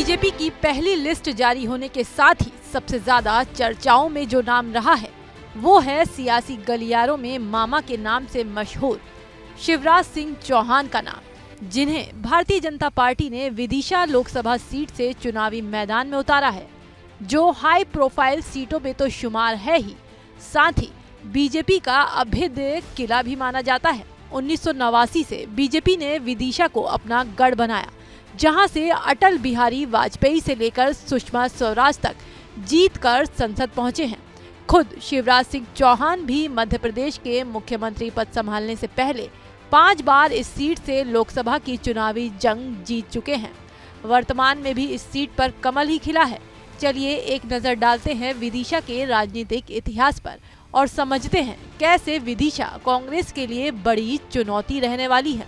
BJP की पहली list जारी होने के साथ ही सबसे ज्यादा चर्चाओं में जो नाम रहा है वो है सियासी गलियारों में मामा के नाम से मशहूर शिवराज सिंह चौहान का नाम, जिन्हें भारतीय जनता पार्टी ने विदिशा लोकसभा सीट से चुनावी मैदान में उतारा है, जो हाई प्रोफाइल सीटों में तो शुमार है ही, साथ ही बीजेपी का अभेद्य किला भी माना जाता है। 1989 से बीजेपी ने विदिशा को अपना गढ़ बनाया, जहां से अटल बिहारी वाजपेयी से लेकर सुषमा स्वराज तक जीतकर संसद पहुंचे हैं। खुद शिवराज सिंह चौहान भी मध्य प्रदेश के मुख्यमंत्री पद संभालने से पहले 5 बार इस सीट से लोकसभा की चुनावी जंग जीत चुके हैं। वर्तमान में भी इस सीट पर कमल ही खिला है। चलिए एक नजर डालते हैं विदिशा के राजनीतिक इतिहास पर और समझते हैं कैसे विदिशा कांग्रेस के लिए बड़ी चुनौती रहने वाली है।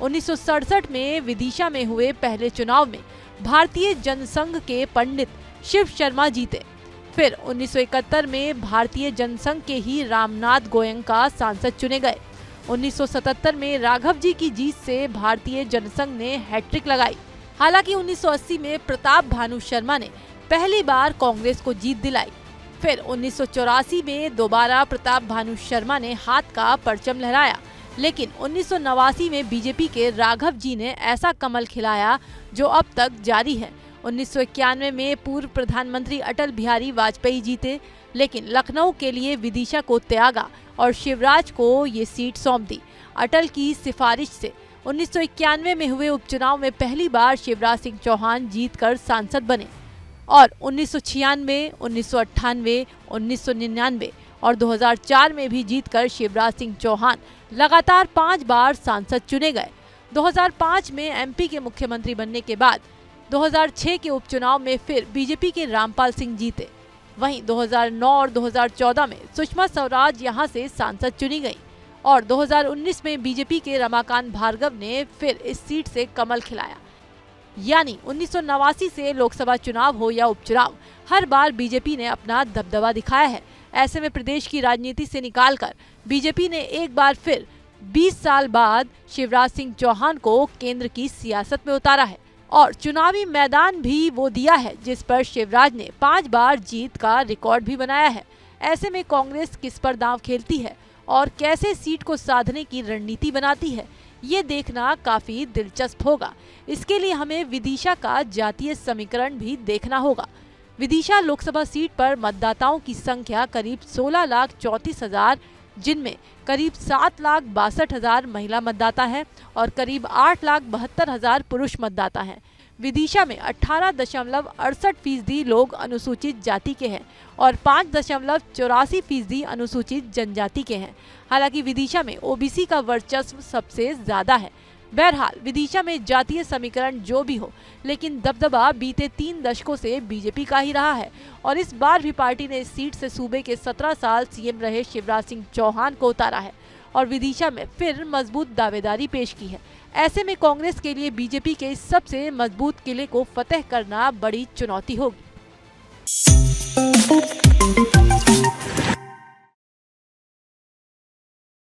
1967 में विदिशा में हुए पहले चुनाव में भारतीय जनसंघ के पंडित शिव शर्मा जीते। फिर 1971 में भारतीय जनसंघ के ही रामनाथ गोयनका सांसद चुने गए। 1977 में राघव जी की जीत से भारतीय जनसंघ ने हैट्रिक लगाई। हालांकि 1980 में प्रताप भानु शर्मा ने पहली बार कांग्रेस को जीत दिलाई। फिर 1984 में दोबारा प्रताप भानु शर्मा ने हाथ का परचम लहराया, लेकिन 1989 में बीजेपी के राघव जी ने ऐसा कमल खिलाया जो अब तक जारी है। 1991 में पूर्व प्रधानमंत्री अटल बिहारी वाजपेयी जीते, लेकिन लखनऊ के लिए विदिशा को त्यागा और शिवराज को ये सीट सौंप दी। अटल की सिफारिश से 1991 में हुए उपचुनाव में पहली बार शिवराज सिंह चौहान जीतकर सांसद बने और 1996, 1998, 1999 और 2004 में भी जीतकर शिवराज सिंह चौहान लगातार 5 बार सांसद चुने गए। 2005 में एमपी के मुख्यमंत्री बनने के बाद 2006 के उपचुनाव में फिर बीजेपी के रामपाल सिंह जीते। वहीं 2009 और 2014 में सुषमा स्वराज यहां से सांसद चुनी गई और 2019 में बीजेपी के रमाकांत भार्गव ने फिर इस सीट से कमल खिलाया। यानी 1989 से लोकसभा चुनाव हो या उपचुनाव, हर बार बीजेपी ने अपना दबदबा दिखाया है। ऐसे में प्रदेश की राजनीति से निकालकर बीजेपी ने एक बार फिर 20 साल बाद शिवराज सिंह चौहान को केंद्र की सियासत में उतारा है और चुनावी मैदान भी वो दिया है जिस पर शिवराज ने 5 बार जीत का रिकॉर्ड भी बनाया है। ऐसे में कांग्रेस किस पर दांव खेलती है और कैसे सीट को साधने की रणनीति बनाती है, ये देखना काफी दिलचस्प होगा। इसके लिए हमें विदिशा का जातीय समीकरण भी देखना होगा। विदिशा लोकसभा सीट पर मतदाताओं की संख्या करीब 16,34,000, जिनमें करीब 7,62,000 महिला मतदाता है और करीब 8,72,000 पुरुष मतदाता हैं। विदिशा में 18.68% लोग अनुसूचित जाति के हैं और 5.84% अनुसूचित जनजाति के हैं। हालांकि विदिशा में ओबीसी का वर्चस्व सबसे ज्यादा है। बहरहाल विदिशा में जातीय समीकरण जो भी हो, लेकिन दबदबा बीते 3 दशकों से बीजेपी का ही रहा है और इस बार भी पार्टी ने इस सीट से सूबे के 17 साल सीएम रहे शिवराज सिंह चौहान को उतारा है और विदिशा में फिर मजबूत दावेदारी पेश की है। ऐसे में कांग्रेस के लिए बीजेपी के इस सबसे मजबूत किले को फतेह करना बड़ी चुनौती होगी।